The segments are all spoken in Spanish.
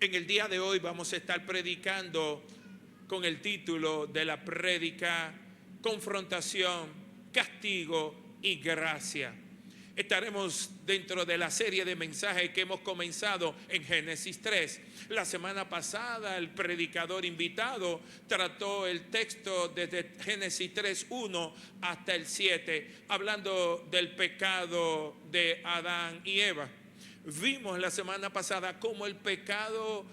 En el día de hoy vamos a estar predicando con el título de la prédica: confrontación, castigo y gracia. Estaremos dentro de la serie de mensajes que hemos comenzado en Génesis 3. La semana pasada el predicador invitado trató el texto desde Génesis 3:1 hasta el 7, hablando del pecado de Adán y Eva. Vimos la semana pasada cómo el pecado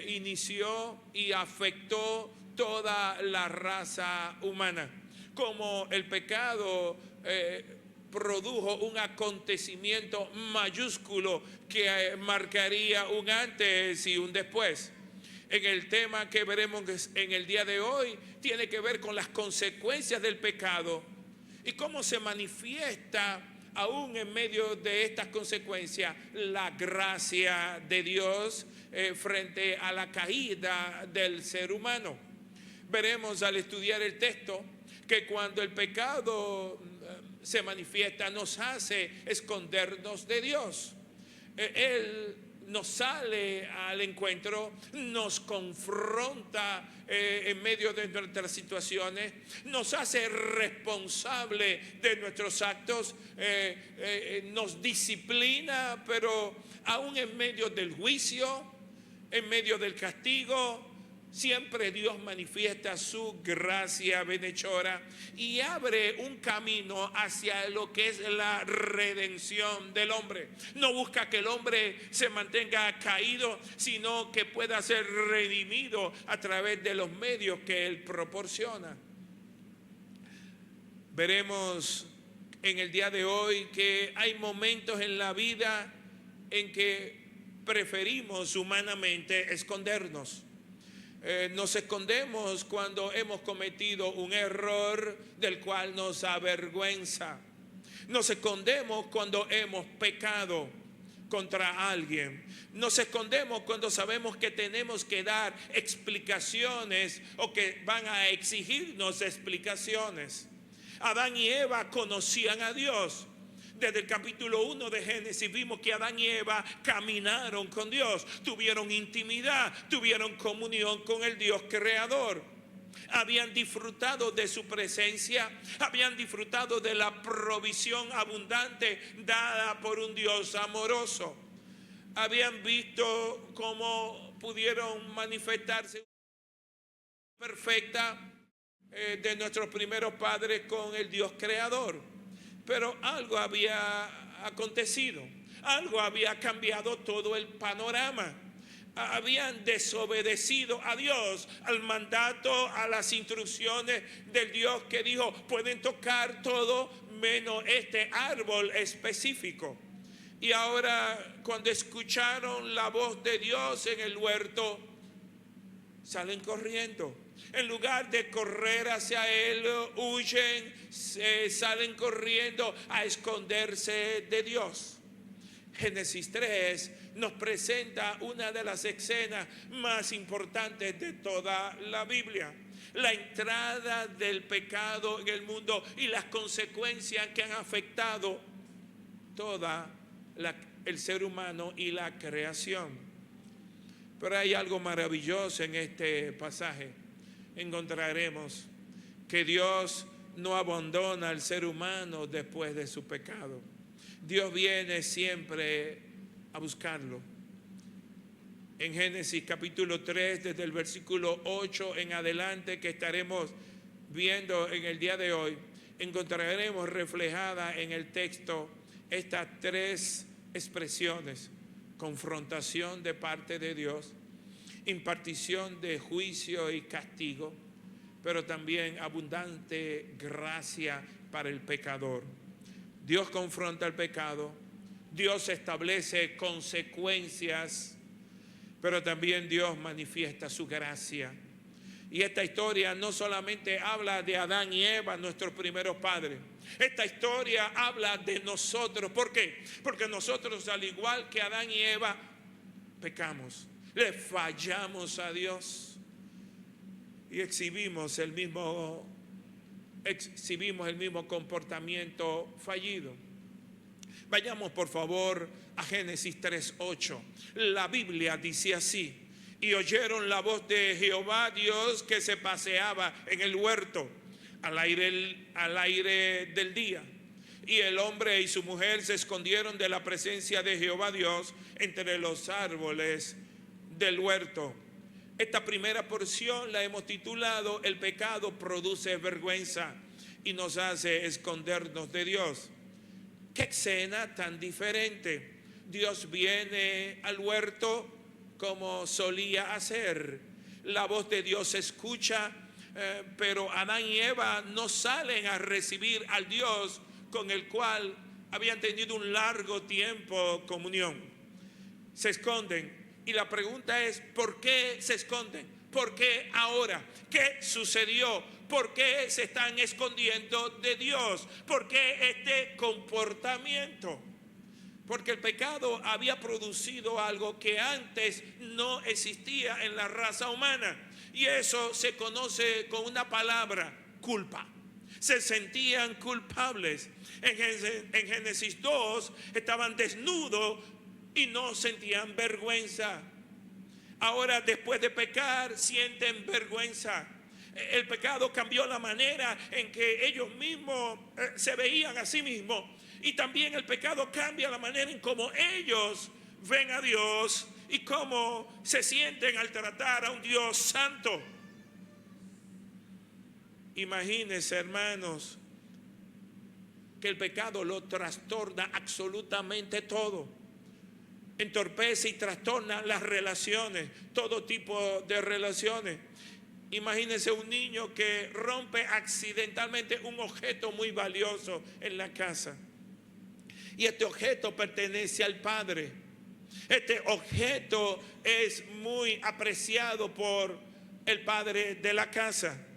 inició y afectó toda la raza humana, cómo el pecado produjo un acontecimiento mayúsculo que marcaría un antes y un después. En el tema que veremos en el día de hoy tiene que ver con las consecuencias del pecado y cómo se manifiesta aún en medio de estas consecuencias la gracia de Dios frente a la caída del ser humano. Veremos al estudiar el texto que cuando el pecado se manifiesta nos hace escondernos de Dios. Él nos sale al encuentro, nos confronta en medio de nuestras situaciones, nos hace responsable de nuestros actos, nos disciplina, pero aún en medio del juicio, en medio del castigo, siempre Dios manifiesta su gracia benhechora y abre un camino hacia lo que es la redención del hombre. No busca que el hombre se mantenga caído, sino que pueda ser redimido a través de los medios que Él proporciona. Veremos en el día de hoy que hay momentos en la vida en que preferimos humanamente escondernos. Nos escondemos cuando hemos cometido un error del cual nos avergüenza. Nos escondemos cuando hemos pecado contra alguien. Nos escondemos cuando sabemos que tenemos que dar explicaciones o que van a exigirnos explicaciones. Adán y Eva conocían a Dios. Desde el capítulo 1 de Génesis vimos que Adán y Eva caminaron con Dios, tuvieron intimidad, tuvieron comunión con el Dios creador. Habían disfrutado de su presencia, habían disfrutado de la provisión abundante dada por un Dios amoroso. Habían visto cómo pudieron manifestarse perfecta de nuestros primeros padres con el Dios creador. Pero algo había acontecido, algo había cambiado todo el panorama. Habían desobedecido a Dios, al mandato, a las instrucciones del Dios que dijo: pueden tocar todo menos este árbol específico. Y ahora, cuando escucharon la voz de Dios en el huerto, salen corriendo. En lugar de correr hacia Él, huyen, salen corriendo a esconderse de Dios. Génesis 3 nos presenta una de las escenas más importantes de toda la Biblia. La entrada del pecado en el mundo y las consecuencias que han afectado toda el ser humano y la creación. Pero hay algo maravilloso en este pasaje. Encontraremos que Dios no abandona al ser humano después de su pecado. Dios viene siempre a buscarlo. En Génesis capítulo 3, desde el versículo 8 en adelante, que estaremos viendo en el día de hoy, encontraremos reflejada en el texto estas tres expresiones: confrontación de parte de Dios, impartición de juicio y castigo, pero también abundante gracia para el pecador. Dios confronta el pecado, Dios establece consecuencias, pero también Dios manifiesta su gracia. Y esta historia no solamente habla de Adán y Eva, nuestros primeros padres. Esta historia habla de nosotros. ¿Por qué? Porque nosotros, al igual que Adán y Eva, pecamos. Le fallamos a Dios y exhibimos el mismo comportamiento fallido. Vayamos por favor a Génesis 3:8. La Biblia dice así: Y oyeron la voz de Jehová Dios que se paseaba en el huerto al aire del día. Y el hombre y su mujer se escondieron de la presencia de Jehová Dios entre los árboles del huerto. Esta primera porción la hemos titulado El pecado produce vergüenza y nos hace escondernos de Dios. Qué escena tan diferente. Dios viene al huerto como solía hacer. La voz de Dios se escucha, pero Adán y Eva no salen a recibir al Dios con el cual habían tenido un largo tiempo comunión. Se esconden. Y la pregunta es, ¿por qué se esconden? ¿Por qué ahora? ¿Qué sucedió? ¿Por qué se están escondiendo de Dios? ¿Por qué este comportamiento? Porque el pecado había producido algo que antes no existía en la raza humana. Y eso se conoce con una palabra: culpa. Se sentían culpables. En Génesis 2 estaban desnudos y no sentían vergüenza. Ahora, después de pecar, sienten vergüenza. El pecado cambió la manera en que ellos mismos se veían a sí mismos. Y también el pecado cambia la manera en cómo ellos ven a Dios y cómo se sienten al tratar a un Dios santo. Imagínense, hermanos, que el pecado lo trastorna absolutamente todo. Entorpece y trastorna las relaciones, todo tipo de relaciones. Imagínense un niño que rompe accidentalmente un objeto muy valioso en la casa. Y este objeto pertenece al padre. Este objeto es muy apreciado por el padre de la casa.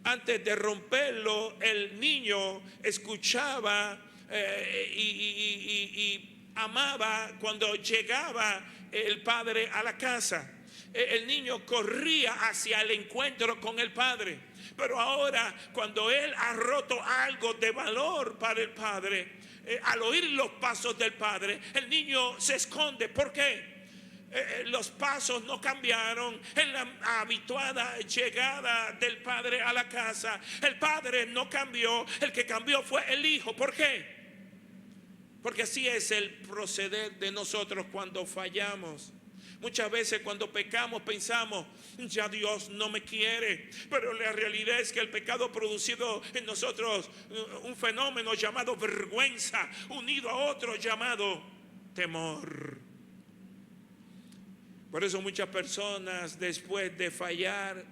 Antes de romperlo, el niño escuchaba y amaba cuando llegaba el padre a la casa. El niño corría hacia el encuentro con el padre. Pero ahora, cuando él ha roto algo de valor para el padre, al oír los pasos del padre, el niño se esconde. ¿Por qué? Los pasos no cambiaron en la habituada llegada del padre a la casa. El padre no cambió, el que cambió fue el hijo. ¿Por qué? Porque así es el proceder de nosotros cuando fallamos. Muchas veces cuando pecamos pensamos, ya Dios no me quiere. Pero la realidad es que el pecado ha producido en nosotros un fenómeno llamado vergüenza, unido a otro llamado temor. Por eso muchas personas, después de fallar,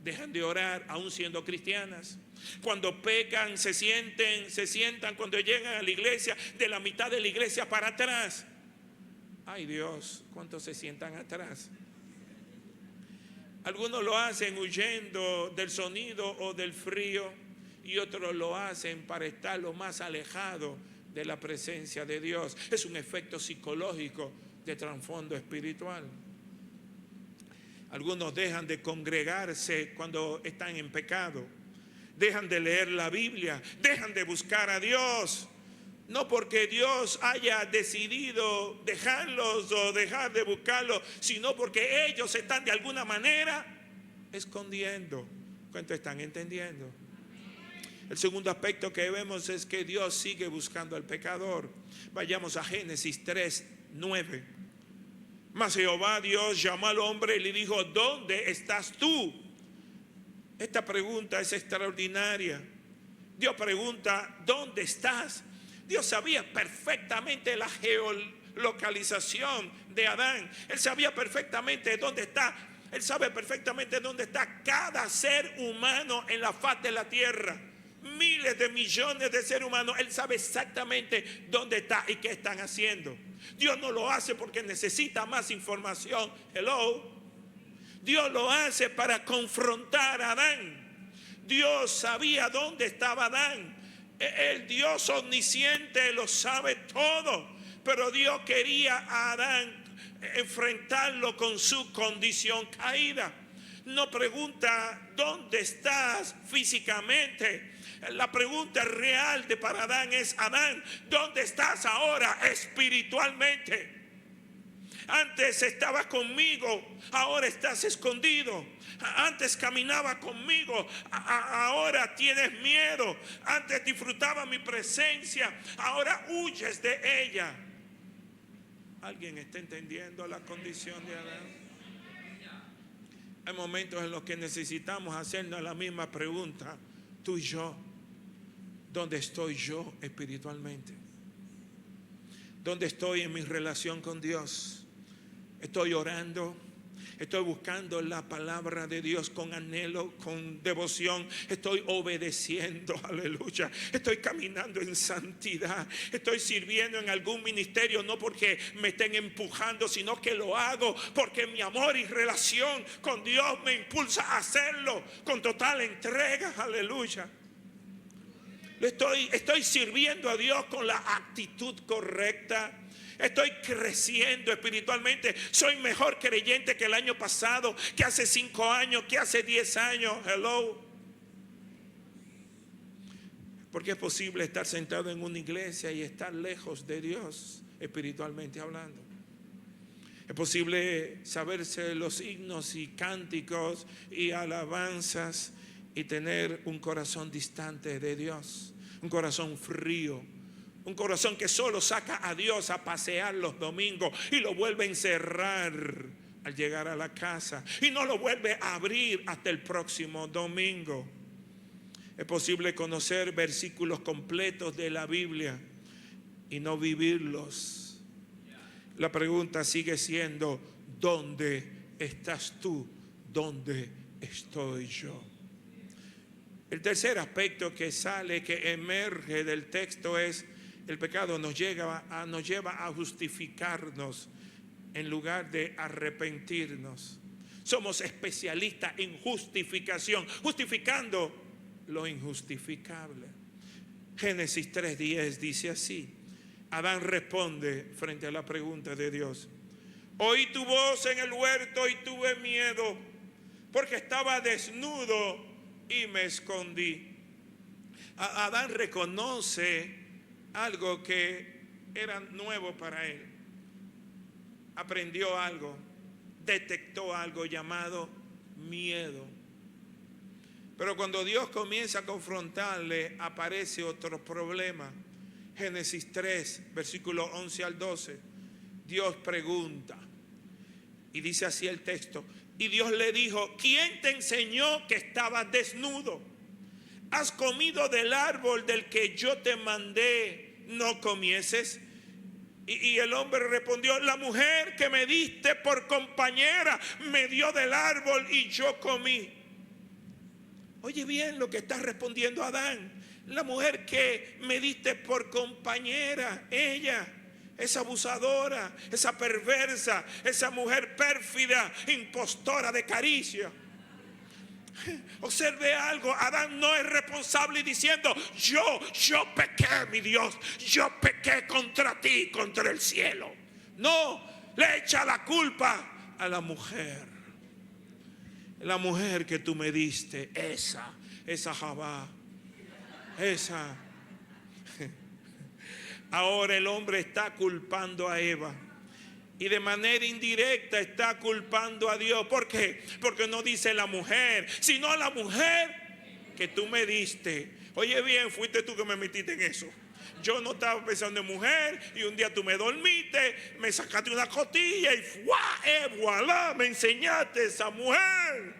dejan de orar, aún siendo cristianas. Cuando pecan, se sientan cuando llegan a la iglesia, de la mitad de la iglesia para atrás. Ay Dios, ¿cuántos se sientan atrás? Algunos lo hacen huyendo del sonido o del frío, y otros lo hacen para estar lo más alejado de la presencia de Dios. Es un efecto psicológico de trasfondo espiritual. Algunos dejan de congregarse cuando están en pecado, dejan de leer la Biblia, dejan de buscar a Dios. No porque Dios haya decidido dejarlos o dejar de buscarlos, sino porque ellos se están de alguna manera escondiendo. ¿Cuánto están entendiendo? El segundo aspecto que vemos es que Dios sigue buscando al pecador. Vayamos a Génesis 3:9. Mas Jehová Dios llamó al hombre y le dijo: ¿dónde estás tú? Esta pregunta es extraordinaria. Dios pregunta: ¿dónde estás? Dios sabía perfectamente la geolocalización de Adán. Él sabía perfectamente dónde está. Él sabe perfectamente dónde está cada ser humano en la faz de la tierra. Miles de millones de seres humanos. Él sabe exactamente dónde está y qué están haciendo. Dios no lo hace porque necesita más información. Hello. Dios lo hace para confrontar a Adán. Dios sabía dónde estaba Adán. El Dios omnisciente lo sabe todo, pero Dios quería a Adán enfrentarlo con su condición caída. No pregunta dónde estás físicamente. La pregunta real para Adán es: Adán, ¿dónde estás ahora espiritualmente? Antes estabas conmigo, ahora estás escondido. Antes caminaba conmigo, ahora tienes miedo. Antes disfrutaba mi presencia, ahora huyes de ella. ¿Alguien está entendiendo la condición de Adán? Hay momentos en los que necesitamos hacernos la misma pregunta, tú y yo. ¿Dónde estoy yo espiritualmente? ¿Dónde estoy en mi relación con Dios? ¿Estoy orando? ¿Estoy buscando la palabra de Dios con anhelo, con devoción? ¿Estoy obedeciendo? Aleluya. ¿Estoy caminando en santidad? ¿Estoy sirviendo en algún ministerio? No porque me estén empujando, sino que lo hago porque mi amor y relación con Dios me impulsa a hacerlo con total entrega. Aleluya. Estoy sirviendo a Dios con la actitud correcta. Estoy creciendo espiritualmente. Soy mejor creyente que el año pasado, que hace 5 años, que hace 10 años. Hello. Porque es posible estar sentado en una iglesia y estar lejos de Dios espiritualmente hablando. Es posible saberse los himnos y cánticos y alabanzas y tener un corazón distante de Dios, un corazón frío, un corazón que solo saca a Dios a pasear los domingos y lo vuelve a encerrar al llegar a la casa y no lo vuelve a abrir hasta el próximo domingo. Es posible conocer versículos completos de la Biblia y no vivirlos. La pregunta sigue siendo, ¿dónde estás tú? ¿Dónde estoy yo? El tercer aspecto que sale, que emerge del texto es el pecado nos lleva a justificarnos en lugar de arrepentirnos. Somos especialistas en justificación, justificando lo injustificable. Génesis 3:10 dice así. Adán responde frente a la pregunta de Dios. Oí tu voz en el huerto y tuve miedo, porque estaba desnudo y me escondí. Adán reconoce algo que era nuevo para él. Aprendió algo, detectó algo llamado miedo. Pero cuando Dios comienza a confrontarle, aparece otro problema. Génesis 3, versículo 11 al 12. Dios pregunta, y dice así el texto, y Dios le dijo, ¿quién te enseñó que estabas desnudo? ¿Has comido del árbol del que yo te mandé no comieses? Y el hombre respondió, la mujer que me diste por compañera me dio del árbol y yo comí. Oye bien lo que está respondiendo Adán. La mujer que me diste por compañera, ella, esa abusadora, esa perversa, esa mujer pérfida, impostora de caricia. Observe algo, Adán no es responsable diciendo yo pequé, mi Dios, yo pequé contra ti, contra el cielo. No, le echa la culpa a la mujer. La mujer que tú me diste, esa Jabá, esa. Ahora el hombre está culpando a Eva. Y de manera indirecta está culpando a Dios. ¿Por qué? Porque no dice la mujer, sino la mujer que tú me diste. Oye bien, fuiste tú que me metiste en eso. Yo no estaba pensando en mujer y un día tú me dormiste, me sacaste una costilla y voilà, me enseñaste esa mujer.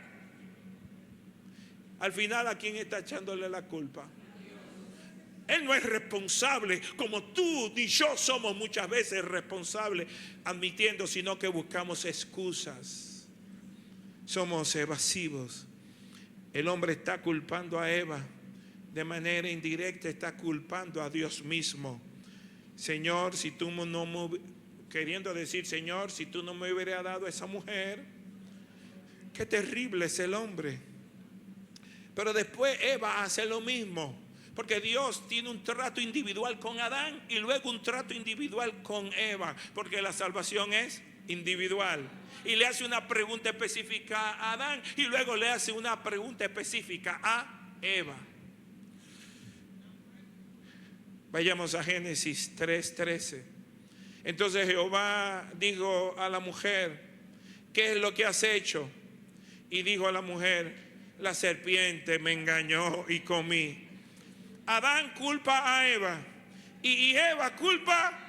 Al final, ¿a quién está echándole la culpa? Él no es responsable como tú ni yo somos muchas veces responsables admitiendo, sino que buscamos excusas. Somos evasivos. El hombre está culpando a Eva. De manera indirecta está culpando a Dios mismo. Señor, si tú no me, queriendo decir, Señor, si tú no me hubieras dado esa mujer, qué terrible es el hombre. Pero después Eva hace lo mismo. Porque Dios tiene un trato individual con Adán y luego un trato individual con Eva. Porque la salvación es individual. Y le hace una pregunta específica a Adán y luego le hace una pregunta específica a Eva. Vayamos a Génesis 3:13. Entonces Jehová dijo a la mujer: ¿qué es lo que has hecho? Y dijo a la mujer: la serpiente me engañó y comí. Adán culpa a Eva y Eva culpa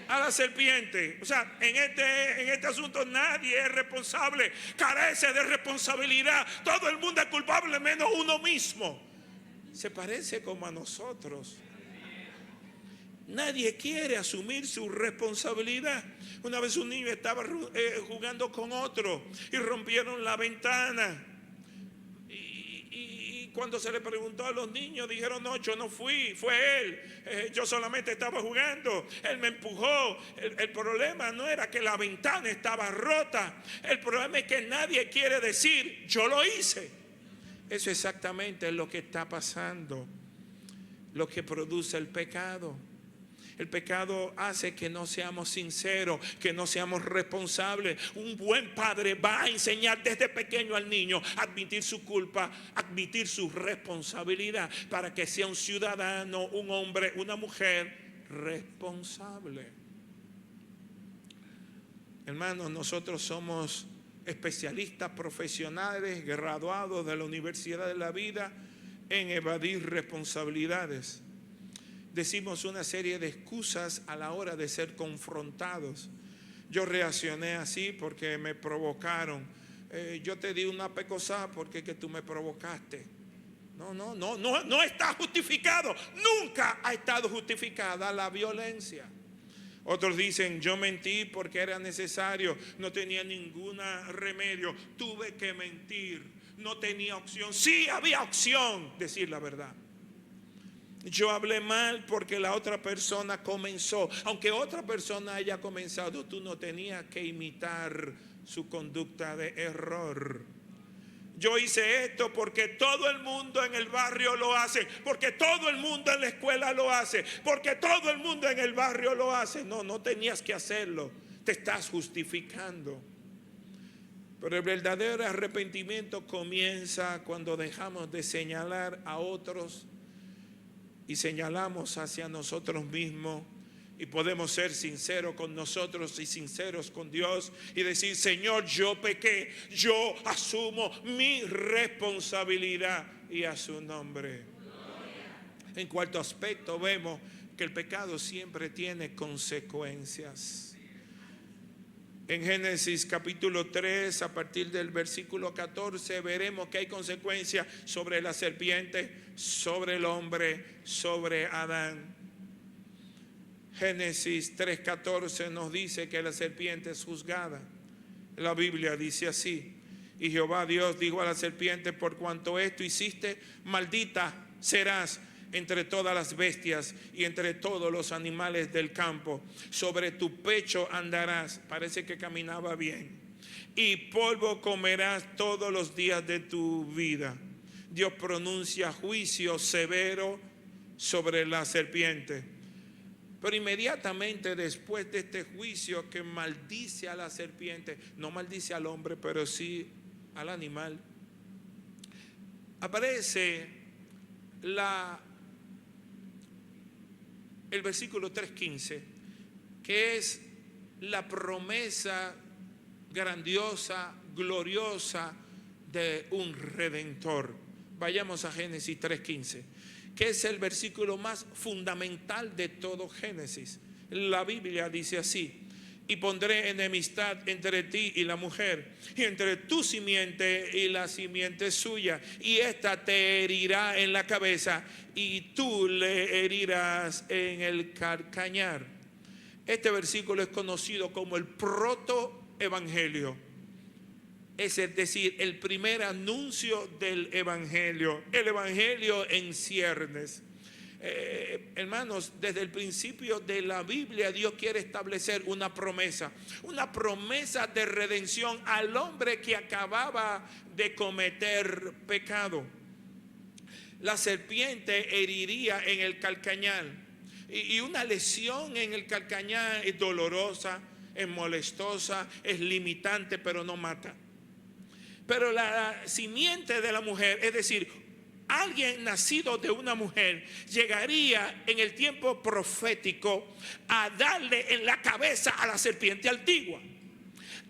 a la serpiente. O sea, en este asunto nadie es responsable, carece de responsabilidad. Todo el mundo es culpable menos uno mismo. Se parece como a nosotros. Nadie quiere asumir su responsabilidad. Una vez un niño estaba jugando con otro y rompieron la ventana. Y cuando se le preguntó a los niños, dijeron: no, yo no fui, fue él. Yo solamente estaba jugando, él me empujó. El problema no era que la ventana estaba rota. El problema es que nadie quiere decir: yo lo hice. Eso exactamente es lo que está pasando, lo que produce el pecado. El pecado hace que no seamos sinceros, que no seamos responsables. Un buen padre va a enseñar desde pequeño al niño a admitir su culpa, admitir su responsabilidad, para que sea un ciudadano, un hombre, una mujer responsable. Hermanos, nosotros somos especialistas profesionales, graduados de la Universidad de la Vida en evadir responsabilidades. Decimos una serie de excusas a la hora de ser confrontados. Yo reaccioné así porque me provocaron. Yo te di una pecosa porque que tú me provocaste. No está justificado. Nunca ha estado justificada la violencia. Otros dicen: yo mentí porque era necesario, no tenía ningún remedio, tuve que mentir, no tenía opción. Sí había opción, decir la verdad. Yo hablé mal porque la otra persona comenzó. Aunque otra persona haya comenzado, tú no tenías que imitar su conducta de error. Yo hice esto porque todo el mundo en el barrio lo hace, porque todo el mundo en la escuela lo hace, porque todo el mundo en el barrio lo hace. No tenías que hacerlo, te estás justificando. Pero el verdadero arrepentimiento comienza cuando dejamos de señalar a otros y señalamos hacia nosotros mismos, y podemos ser sinceros con nosotros y sinceros con Dios y decir: Señor, yo pequé, yo asumo mi responsabilidad, y a su nombre. En cuarto aspecto, vemos que el pecado siempre tiene consecuencias. En Génesis capítulo 3, a partir del versículo 14, veremos que hay consecuencias sobre la serpiente, sobre el hombre, sobre Adán. Génesis 3:14 nos dice que la serpiente es juzgada. La Biblia dice así: y Jehová Dios dijo a la serpiente: por cuanto esto hiciste, maldita serás entre todas las bestias y entre todos los animales del campo. Sobre tu pecho andarás. Parece que caminaba bien. Y polvo comerás todos los días de tu vida. Dios pronuncia juicio severo sobre la serpiente. Pero inmediatamente después de este juicio que maldice a la serpiente, no maldice al hombre, pero sí al animal, aparece el versículo 3:15, que es la promesa grandiosa, gloriosa de un redentor. Vayamos a Génesis 3:15, que es el versículo más fundamental de todo Génesis. La Biblia dice así: y pondré enemistad entre ti y la mujer, y entre tu simiente y la simiente suya, y ésta te herirá en la cabeza, y tú le herirás en el calcañar. Este versículo es conocido como el protoevangelio, es decir, el primer anuncio del evangelio, el evangelio en ciernes. Hermanos, desde el principio de la Biblia, Dios quiere establecer una promesa de redención al hombre que acababa de cometer pecado. La serpiente heriría en el calcañar, y una lesión en el calcañar es dolorosa, es molestosa, es limitante, pero no mata. Pero la simiente de la mujer, es decir, alguien nacido de una mujer llegaría en el tiempo profético a darle en la cabeza a la serpiente antigua.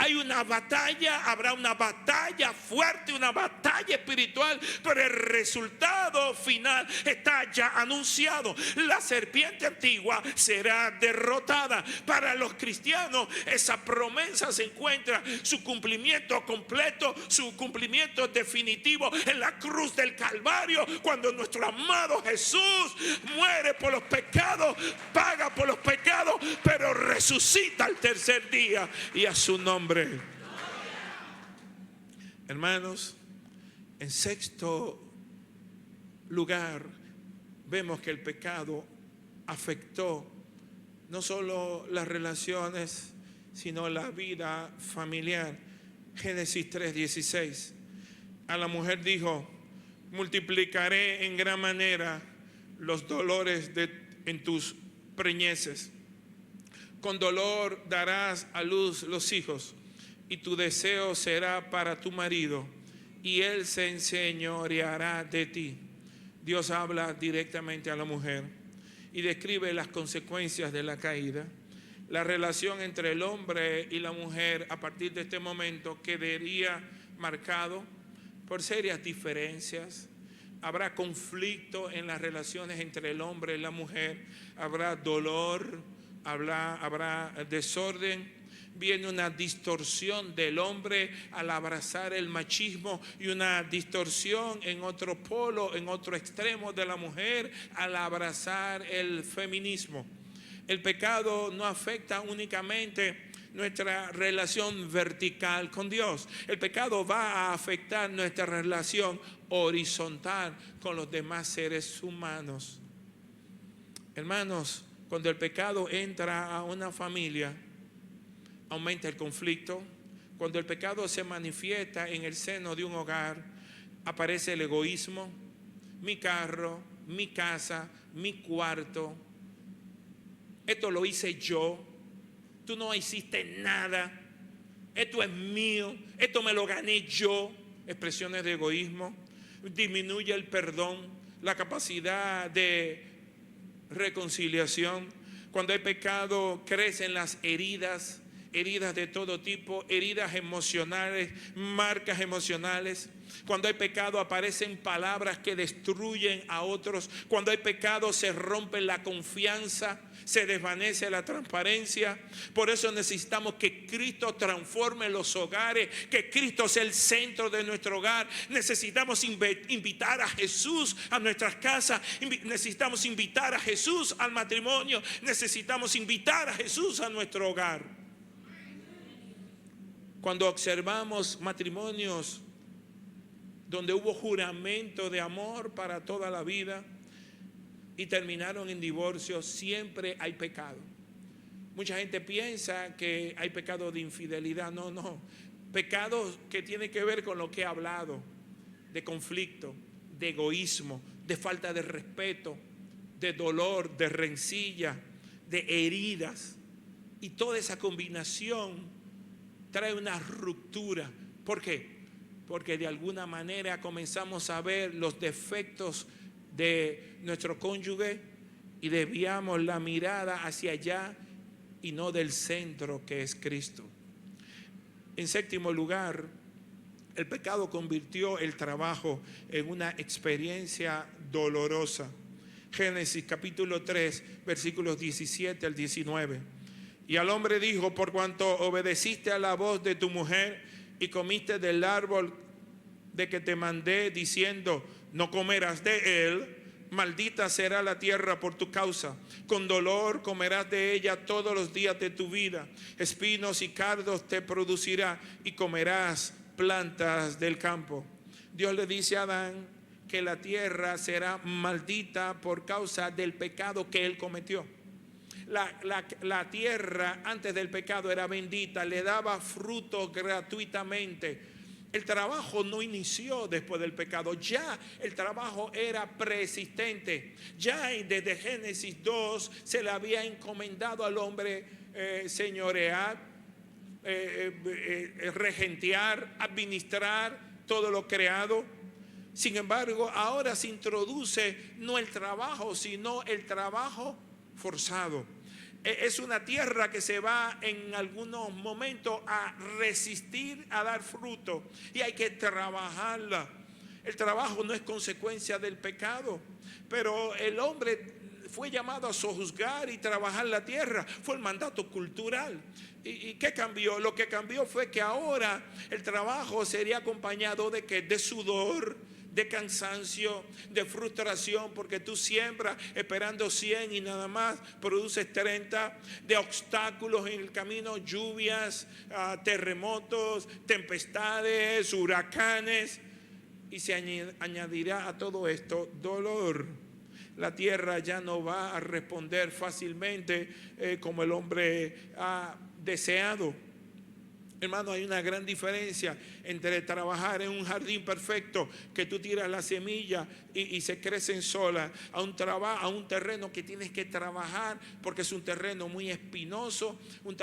Hay una batalla, habrá una batalla fuerte, una batalla espiritual, pero el resultado final está ya anunciado. La serpiente antigua será derrotada. Para los cristianos, esa promesa se encuentra su cumplimiento completo, su cumplimiento definitivo en la cruz del Calvario, cuando nuestro amado Jesús muere por los pecados, paga por los pecados, pero resucita al tercer día, y a su nombre. Hermanos, en sexto lugar, vemos que el pecado afectó no solo las relaciones, sino la vida familiar. Génesis 3:16. A la mujer dijo: multiplicaré en gran manera los dolores en tus preñeces. Con dolor darás a luz los hijos, y tu deseo será para tu marido, y él se enseñoreará de ti. Dios habla directamente a la mujer y describe las consecuencias de la caída. La relación entre el hombre y la mujer a partir de este momento quedaría marcado por serias diferencias. Habrá conflicto en las relaciones entre el hombre y la mujer, habrá dolor, habrá desorden. Viene una distorsión del hombre al abrazar el machismo, y una distorsión en otro polo, en otro extremo de la mujer al abrazar el feminismo. El pecado no afecta únicamente nuestra relación vertical con Dios. El pecado va a afectar nuestra relación horizontal con los demás seres humanos. Hermanos, cuando el pecado entra a una familia, aumenta el conflicto. Cuando el pecado se manifiesta en el seno de un hogar, aparece el egoísmo. Mi carro, mi casa, mi cuarto. Esto lo hice yo. Tú no hiciste nada. Esto es mío. Esto me lo gané yo. Expresiones de egoísmo. Disminuye el perdón, la capacidad de reconciliación. Cuando hay pecado, crecen las heridas de todo tipo, heridas emocionales, marcas emocionales. Cuando hay pecado, aparecen palabras que destruyen a otros. Cuando hay pecado, se rompe la confianza, se desvanece la transparencia. Por eso necesitamos que Cristo transforme los hogares, que Cristo sea el centro de nuestro hogar. Necesitamos invitar a Jesús a nuestras casas. Necesitamos invitar a Jesús al matrimonio. Necesitamos invitar a Jesús a nuestro hogar. Cuando observamos matrimonios donde hubo juramento de amor para toda la vida y terminaron en divorcio, siempre hay pecado. Mucha gente piensa que hay pecado de infidelidad. No. Pecado que tiene que ver con lo que he hablado, de conflicto, de egoísmo, de falta de respeto, de dolor, de rencilla, de heridas. Y toda esa combinación trae una ruptura. ¿Por qué? Porque de alguna manera comenzamos a ver los defectos de nuestro cónyuge y desviamos la mirada hacia allá y no del centro, que es Cristo. En séptimo lugar, el pecado convirtió el trabajo en una experiencia dolorosa. Génesis capítulo 3, versículos 17 al 19. Y al hombre dijo: por cuanto obedeciste a la voz de tu mujer y comiste del árbol de que te mandé, diciendo: no comerás de él, maldita será la tierra por tu causa. Con dolor comerás de ella todos los días de tu vida. Espinos y cardos te producirá, y comerás plantas del campo. Dios le dice a Adán que la tierra será maldita por causa del pecado que él cometió. La tierra antes del pecado era bendita, le daba fruto gratuitamente. El trabajo no inició después del pecado, ya el trabajo era preexistente. Ya desde Génesis 2 se le había encomendado al hombre señorear, regentear, administrar todo lo creado. Sin embargo, ahora se introduce no el trabajo, sino el trabajo forzado. Es una tierra que se va en algunos momentos a resistir a dar fruto y hay que trabajarla. El trabajo no es consecuencia del pecado, pero el hombre fue llamado a sojuzgar y trabajar la tierra. Fue el mandato cultural. ¿Y qué cambió? Lo que cambió fue que ahora el trabajo sería acompañado de ¿qué? De sudor, de cansancio, de frustración, porque tú siembras esperando 100 y nada más produces 30, de obstáculos en el camino, lluvias, terremotos, tempestades, huracanes, y se añadirá a todo esto dolor. La tierra ya no va a responder fácilmente como el hombre ha deseado. Hermano, hay una gran diferencia entre trabajar en un jardín perfecto, que tú tiras la semilla y se crecen solas, a un terreno que tienes que trabajar porque es un terreno muy espinoso, un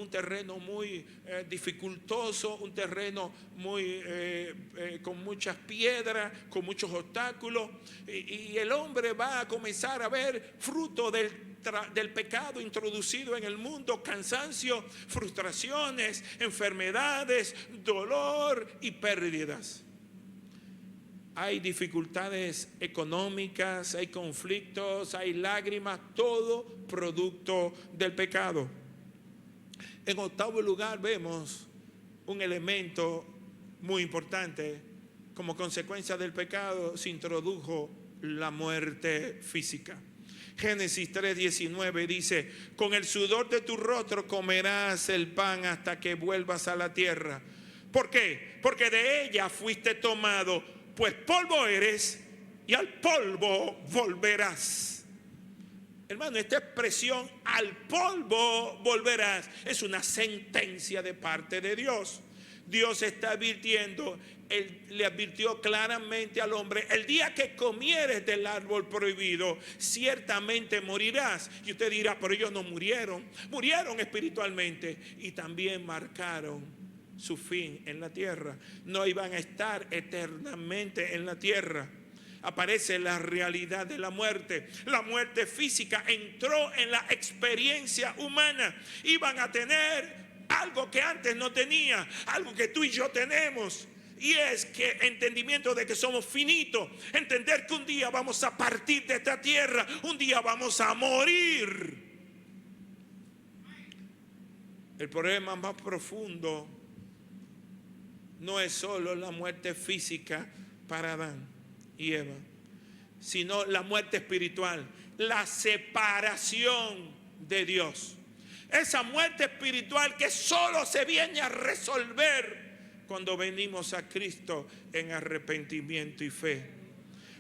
terreno muy dificultoso, un terreno muy con muchas piedras, con muchos obstáculos, y el hombre va a comenzar a ver fruto del pecado introducido en el mundo: cansancio, frustraciones, enfermedades, dolor y pérdidas. Hay dificultades económicas, hay conflictos, hay lágrimas, todo producto del pecado. En octavo lugar vemos un elemento muy importante. Como consecuencia del pecado se introdujo la muerte física. Génesis 3:19 dice: con el sudor de tu rostro comerás el pan hasta que vuelvas a la tierra. ¿Por qué? Porque de ella fuiste tomado, pues polvo eres y al polvo volverás. Hermano, esta expresión "al polvo volverás" es una sentencia de parte de Dios. Dios está advirtiendo, Él le advirtió claramente al hombre: el día que comieres del árbol prohibido, ciertamente morirás. Y usted dirá: pero ellos no murieron, murieron espiritualmente y también marcaron su fin en la tierra. No iban a estar eternamente en la tierra. Aparece la realidad de la muerte. La muerte física entró en la experiencia humana. Iban a tener algo que antes no tenía, algo que tú y yo tenemos, y es que entendimiento de que somos finitos, entender que un día vamos a partir de esta tierra, un día vamos a morir. El problema más profundo no es solo la muerte física para Adán y Eva, sino la muerte espiritual, la separación de Dios. Esa muerte espiritual que solo se viene a resolver cuando venimos a Cristo en arrepentimiento y fe.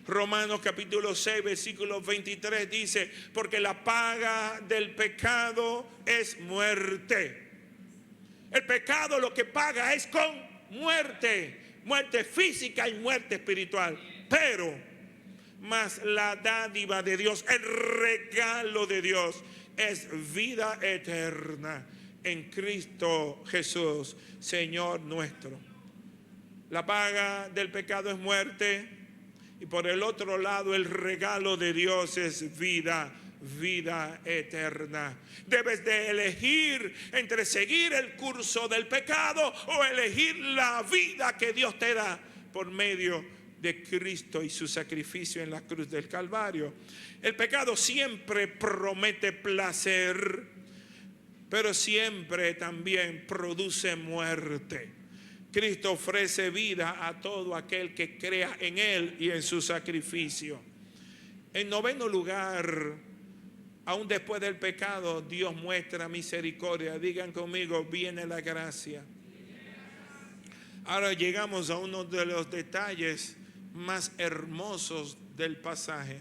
Romanos capítulo 6 versículo 23 dice: porque la paga del pecado es muerte. El pecado lo que paga es con muerte, muerte física y muerte espiritual. Pero más la dádiva de Dios, el regalo de Dios, es vida eterna en Cristo Jesús, Señor nuestro. La paga del pecado es muerte, y por el otro lado el regalo de Dios es vida eterna. Debes de elegir entre seguir el curso del pecado o elegir la vida que Dios te da por medio de Cristo y su sacrificio en la cruz del Calvario. El pecado siempre promete placer, pero siempre también produce muerte. Cristo ofrece vida a todo aquel que crea en Él y en su sacrificio. En noveno lugar, aún después del pecado, Dios muestra misericordia. Digan conmigo: viene la gracia. Ahora llegamos a uno de los detalles más hermosos del pasaje.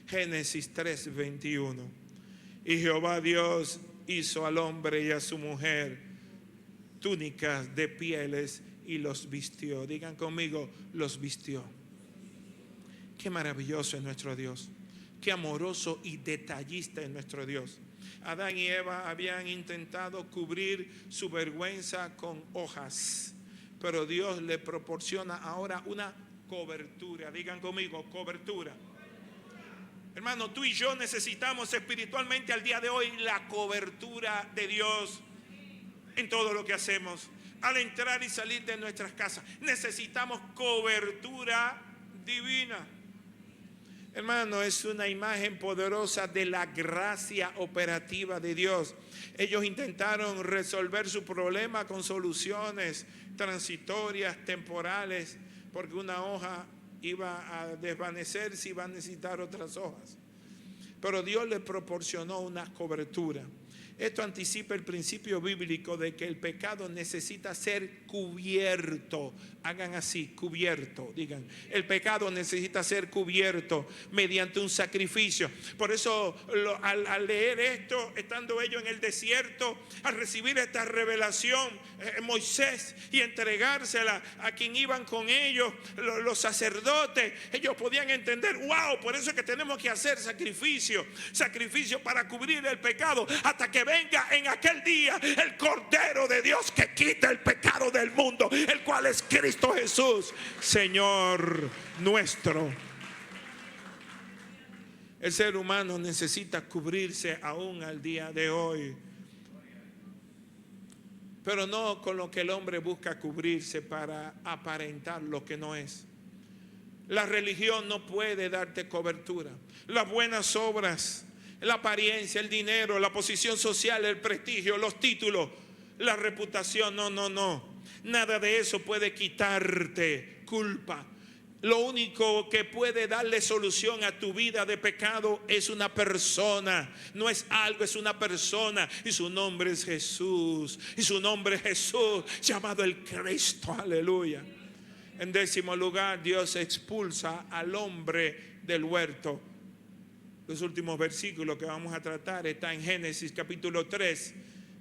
Génesis 3:21. Y Jehová Dios hizo al hombre y a su mujer túnicas de pieles y los vistió. Digan conmigo: los vistió. Qué maravilloso es nuestro Dios. Qué amoroso y detallista es nuestro Dios. Adán y Eva habían intentado cubrir su vergüenza con hojas, pero Dios le proporciona ahora una cobertura. Digan conmigo, cobertura. Hermano, tú y yo necesitamos espiritualmente al día de hoy la cobertura de Dios en todo lo que hacemos. Al entrar y salir de nuestras casas, necesitamos cobertura divina. Hermano, es una imagen poderosa de la gracia operativa de Dios. Ellos intentaron resolver su problema con soluciones transitorias, temporales, porque una hoja iba a desvanecerse y iba a necesitar otras hojas. Pero Dios les proporcionó una cobertura. Esto anticipa el principio bíblico de que el pecado necesita ser cubierto. Hagan así, cubierto, digan. El pecado necesita ser cubierto mediante un sacrificio. Por eso al leer esto, estando ellos en el desierto, al recibir esta revelación, Moisés, y entregársela a quien iban con ellos, los sacerdotes, ellos podían entender, wow, por eso es que tenemos que hacer sacrificio para cubrir el pecado, hasta que venga en aquel día el Cordero de Dios que quita el pecado del mundo, el cual es Cristo Jesús, Señor nuestro. El ser humano necesita cubrirse aún al día de hoy, pero no con lo que el hombre busca cubrirse para aparentar lo que no es. La religión no puede darte cobertura. Las buenas obras, la apariencia, el dinero, la posición social, el prestigio, los títulos, la reputación, no. Nada de eso puede quitarte culpa. Lo único que puede darle solución a tu vida de pecado es una persona. No es algo, es una persona. Y su nombre es Jesús. Y su nombre es Jesús, llamado el Cristo. Aleluya. En 10º lugar, Dios expulsa al hombre del huerto. Los últimos versículos que vamos a tratar están en Génesis capítulo 3,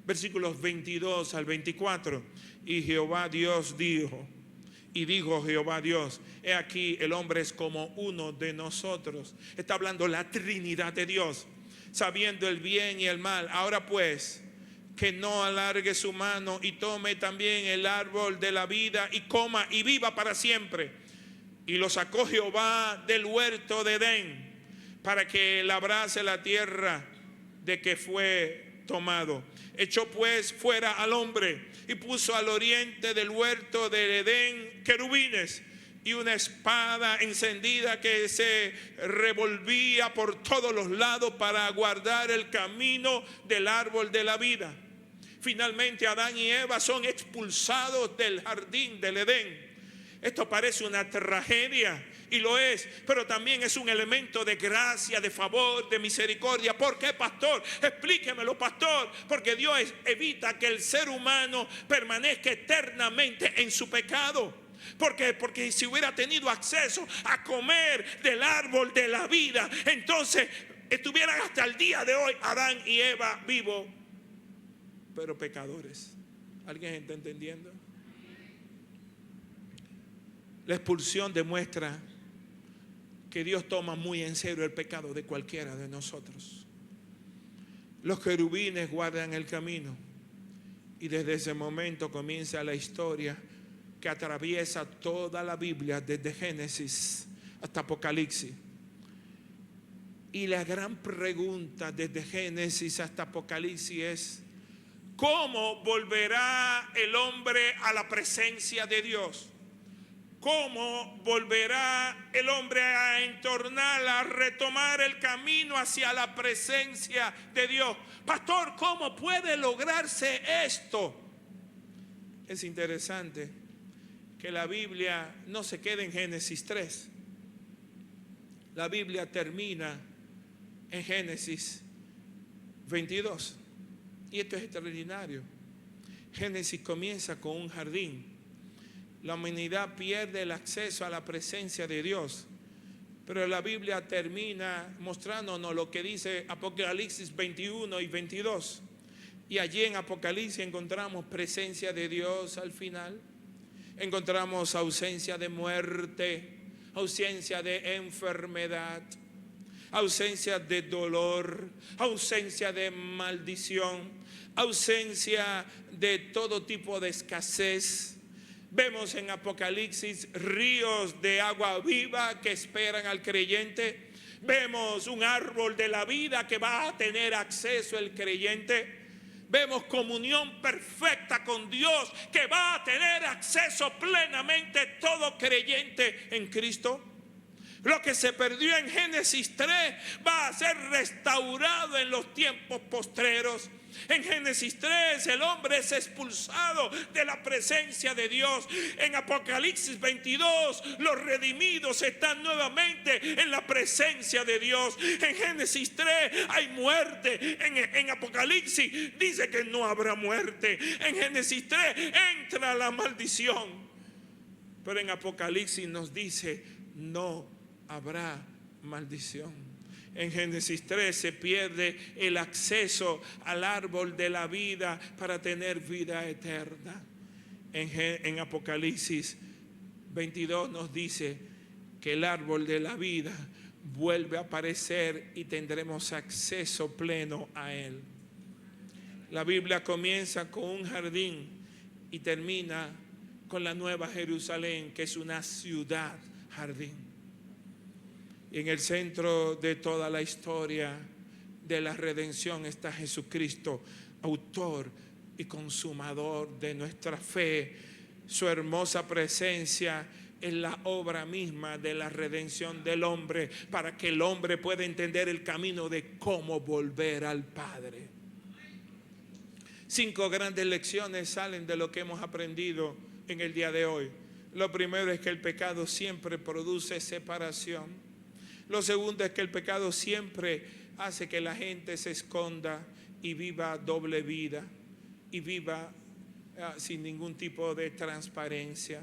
versículos 22 al 24. Y Jehová Dios dijo, y dijo Jehová Dios, he aquí el hombre es como uno de nosotros. Está hablando la Trinidad de Dios, sabiendo el bien y el mal. Ahora pues, que no alargue su mano y tome también el árbol de la vida y coma y viva para siempre. Y lo sacó Jehová del huerto de Edén para que labrase la tierra de que fue tomado. Echó pues fuera al hombre y puso al oriente del huerto de Edén querubines y una espada encendida que se revolvía por todos los lados para guardar el camino del árbol de la vida. Finalmente Adán y Eva son expulsados del jardín del Edén. Esto parece una tragedia, y lo es, pero también es un elemento de gracia, de favor, de misericordia. ¿Por qué, pastor? Explíquemelo, pastor. Porque Dios evita que el ser humano permanezca eternamente en su pecado. ¿Por qué? Porque si hubiera tenido acceso a comer del árbol de la vida, entonces estuvieran hasta el día de hoy Adán y Eva vivos, pero pecadores. ¿Alguien está entendiendo? La expulsión demuestra que Dios toma muy en serio el pecado de cualquiera de nosotros. Los querubines guardan el camino, y desde ese momento comienza la historia que atraviesa toda la Biblia, desde Génesis hasta Apocalipsis. Y la gran pregunta desde Génesis hasta Apocalipsis es: ¿cómo volverá el hombre a la presencia de Dios? ¿Cómo volverá el hombre a entornar, a retomar el camino hacia la presencia de Dios? Pastor, ¿cómo puede lograrse esto? Es interesante que la Biblia no se quede en Génesis 3. La Biblia termina en Génesis 22. Y esto es extraordinario. Génesis comienza con un jardín. La humanidad pierde el acceso a la presencia de Dios, pero la Biblia termina mostrándonos lo que dice Apocalipsis 21 y 22. Y allí en Apocalipsis encontramos presencia de Dios al final. Encontramos ausencia de muerte, ausencia de enfermedad, ausencia de dolor, ausencia de maldición, ausencia de todo tipo de escasez. Vemos en Apocalipsis ríos de agua viva que esperan al creyente. Vemos un árbol de la vida que va a tener acceso el creyente. Vemos comunión perfecta con Dios que va a tener acceso plenamente todo creyente en Cristo. Lo que se perdió en Génesis 3 va a ser restaurado en los tiempos postreros. En Génesis 3 el hombre es expulsado de la presencia de Dios. En Apocalipsis 22 los redimidos están nuevamente en la presencia de Dios. En Génesis 3 hay muerte. En Apocalipsis dice que no habrá muerte. En Génesis 3 entra la maldición. Pero en Apocalipsis nos dice no habrá maldición. En Génesis 3 se pierde el acceso al árbol de la vida para tener vida eterna. En Apocalipsis 22 nos dice que el árbol de la vida vuelve a aparecer y tendremos acceso pleno a él. La Biblia comienza con un jardín y termina con la Nueva Jerusalén, que es una ciudad jardín. Y en el centro de toda la historia de la redención está Jesucristo, autor y consumador de nuestra fe. Su hermosa presencia es la obra misma de la redención del hombre, para que el hombre pueda entender el camino de cómo volver al Padre. 5 grandes lecciones salen de lo que hemos aprendido en el día de hoy. Lo primero es que el pecado siempre produce separación. Lo segundo es que el pecado siempre hace que la gente se esconda y viva doble vida y viva sin ningún tipo de transparencia.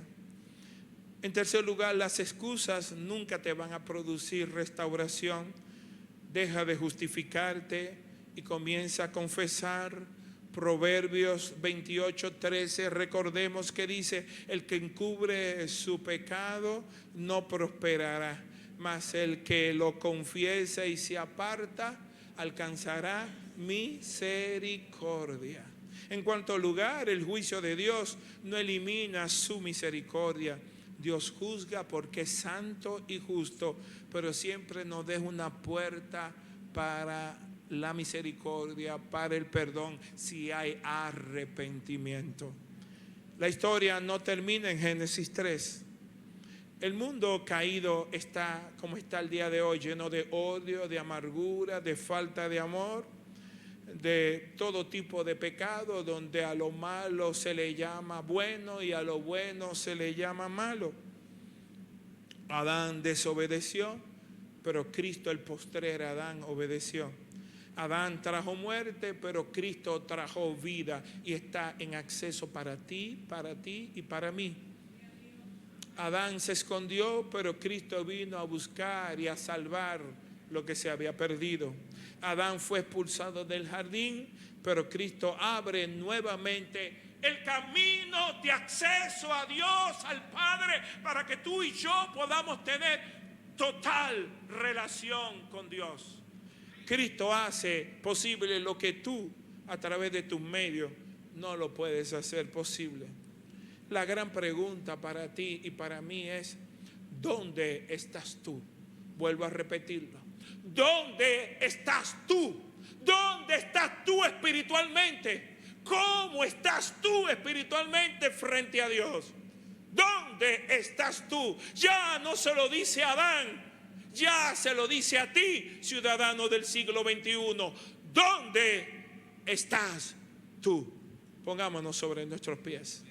En tercer lugar, las excusas nunca te van a producir restauración. Deja de justificarte y comienza a confesar. Proverbios 28:13, recordemos que dice: el que encubre su pecado no prosperará, mas el que lo confiesa y se aparta alcanzará misericordia. En cuanto lugar, el juicio de Dios no elimina su misericordia. Dios juzga porque es santo y justo, pero siempre nos deja una puerta para la misericordia, para el perdón, si hay arrepentimiento. La historia no termina en Génesis 3. El mundo caído está como está el día de hoy, lleno de odio, de amargura, de falta de amor, de todo tipo de pecado, donde a lo malo se le llama bueno y a lo bueno se le llama malo. Adán desobedeció, pero Cristo, el postrer Adán, obedeció. Adán trajo muerte, pero Cristo trajo vida y está en acceso para ti y para mí. Adán se escondió, pero Cristo vino a buscar y a salvar lo que se había perdido. Adán fue expulsado del jardín, pero Cristo abre nuevamente el camino de acceso a Dios, al Padre, para que tú y yo podamos tener total relación con Dios. Cristo hace posible lo que tú, a través de tus medios, no lo puedes hacer posible. La gran pregunta para ti y para mí es: ¿dónde estás tú? Vuelvo a repetirlo. ¿Dónde estás tú? ¿Dónde estás tú espiritualmente? ¿Cómo estás tú espiritualmente frente a Dios? ¿Dónde estás tú? Ya no se lo dice a Adán, ya se lo dice a ti, ciudadano del siglo XXI. ¿Dónde estás tú? Pongámonos sobre nuestros pies.